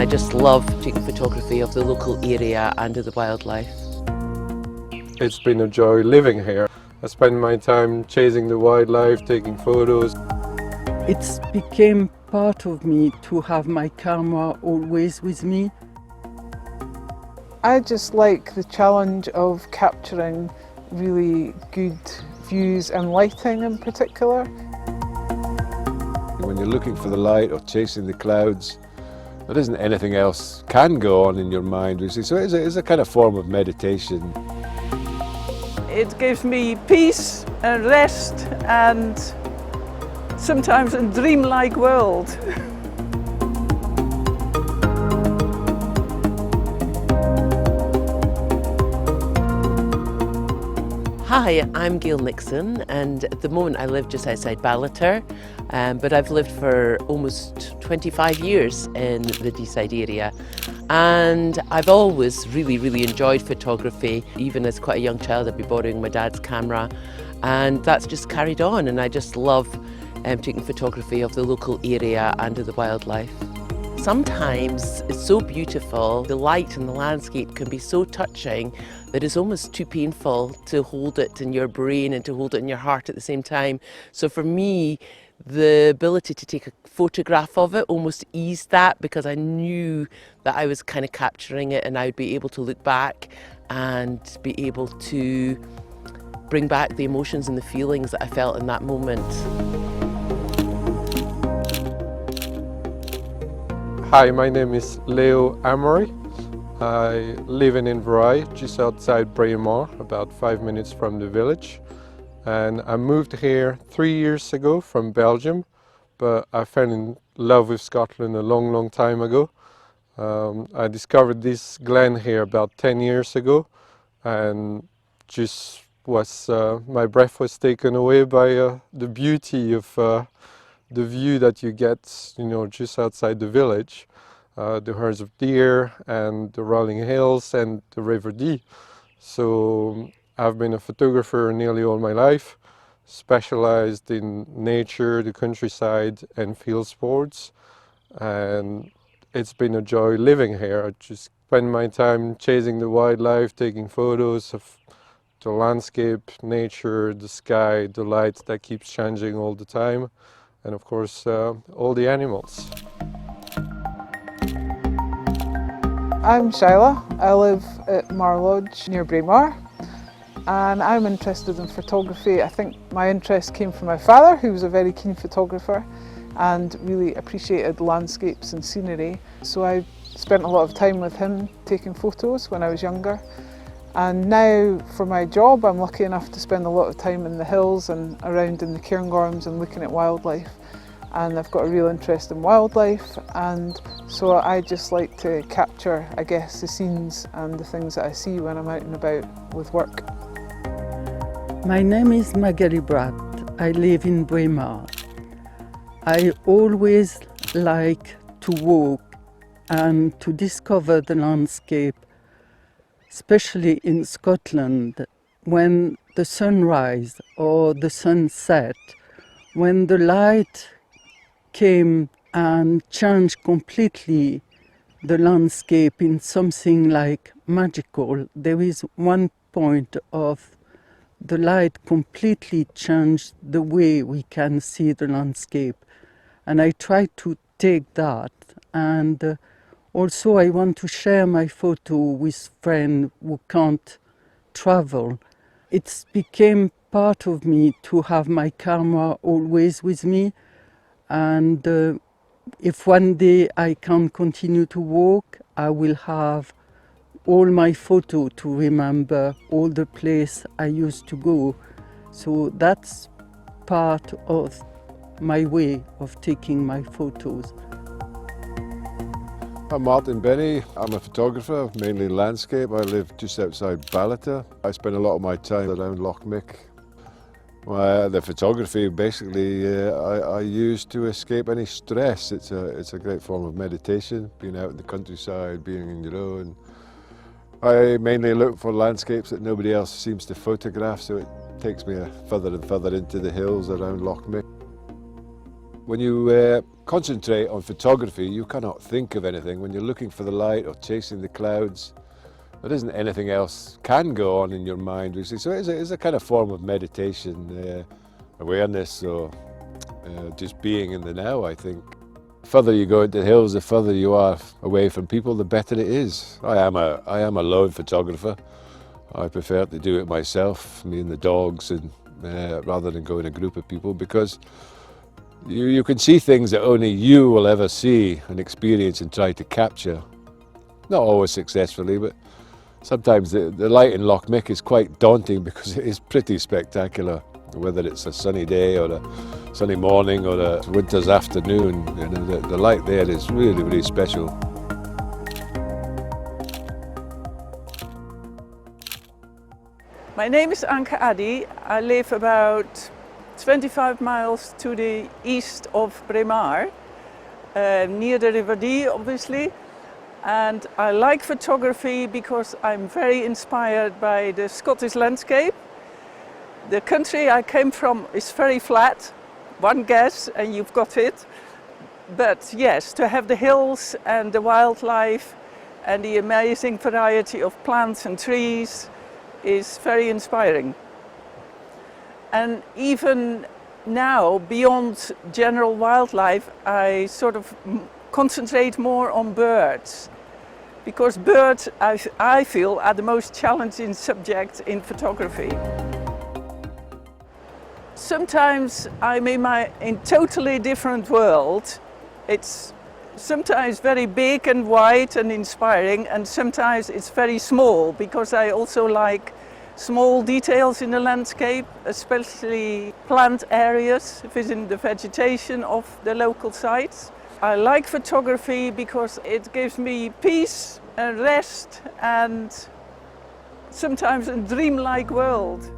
I just love taking photography of the local area and of the wildlife. It's been a joy living here. I spend my time chasing the wildlife, taking photos. It's became part of me to have my camera always with me. I just like the challenge of capturing really good views and lighting in particular. When you're looking for the light or chasing the clouds, there isn't anything else can go on in your mind, really. So it's a kind of form of meditation. It gives me peace and rest and sometimes a dreamlike world. Hi, I'm Gail Nixon, and at the moment I live just outside Ballater, but I've lived for almost 25 years in the Deeside area, and I've always really enjoyed photography. Even as quite a young child, I'd be borrowing my dad's camera, and that's just carried on, and I just love taking photography of the local area and of the wildlife. Sometimes it's so beautiful, the light and the landscape can be so touching that it's almost too painful to hold it in your brain and to hold it in your heart at the same time. So for me, the ability to take a photograph of it almost eased that, because I knew that I was kind of capturing it and I would be able to look back and be able to bring back the emotions and the feelings that I felt in that moment. Hi, my name is Leo Amory. I live in Inverary, just outside Braemar, about 5 minutes from the village. And I moved here 3 years ago from Belgium, but I fell in love with Scotland a long time ago. I discovered this glen here about 10 years ago, and just was my breath was taken away by the beauty of the view that you get, just outside the village. The herds of deer and the rolling hills and the River Dee. So I've been a photographer nearly all my life, specialized in nature, the countryside and field sports, and it's been a joy living here. I just spend my time chasing the wildlife, taking photos of the landscape, nature, the sky, the light that keeps changing all the time, and of course all the animals. I'm Shyla. I live at Mar Lodge near Braemar, and I'm interested in photography. I think my interest came from my father, who was a very keen photographer and really appreciated landscapes and scenery. So I spent a lot of time with him taking photos when I was younger. And now for my job, I'm lucky enough to spend a lot of time in the hills and around in the cairngorms and looking at wildlife. And I've got a real interest in wildlife, and so I just like to capture, I guess, the scenes and the things that I see when I'm out and about with work. My name is Margaret. I live in Braemar. I always like to walk and to discover the landscape, especially in Scotland, when the sunrise or the sunset, when the light came and changed completely the landscape in something like magical. There is one point of the light completely changed the way we can see the landscape, and I try to take that, and also I want to share my photo with friends who can't travel. It's became part of me to have my camera always with me. And if one day I can continue to walk, I will have all my photos to remember all the places I used to go. So that's part of my way of taking my photos. I'm Martin Benny. I'm a photographer, mainly landscape. I live just outside Ballater. I spend a lot of my time around Loch Mick. The photography basically I use to escape any stress. It's a great form of meditation, being out in the countryside, being on your own. I mainly look for landscapes that nobody else seems to photograph, so it takes me further and further into the hills around Loch Mick. When you concentrate on photography, you cannot think of anything. When you're looking for the light or chasing the clouds, there isn't anything else can go on in your mind. So it's a kind of form of meditation, awareness, or just being in the now, I think. The further you go into the hills, the further you are away from people, the better it is. I am a lone photographer. I prefer to do it myself, me and the dogs, and rather than go in a group of people, because you can see things that only you will ever see and experience and try to capture. Not always successfully, but sometimes the light in Loch Mick is quite daunting because it is pretty spectacular. Whether it's a sunny day or a sunny morning or a winter's afternoon, you know, the light there is really, really special. My name is Anke Addy. I live about 25 miles to the east of Braemar, near the River Dee, obviously. And I like photography because I'm very inspired by the Scottish landscape. The country I came from is very flat, one guess and you've got it. But yes, to have the hills and the wildlife and the amazing variety of plants and trees is very inspiring. And even now, beyond general wildlife, I sort of concentrate more on birds. Because birds, I feel, are the most challenging subject in photography. Sometimes I'm in totally different world. It's sometimes very big and wide and inspiring, and sometimes it's very small, because I also like small details in the landscape, especially plant areas within the vegetation of the local sites. I like photography because it gives me peace and rest and sometimes a dreamlike world.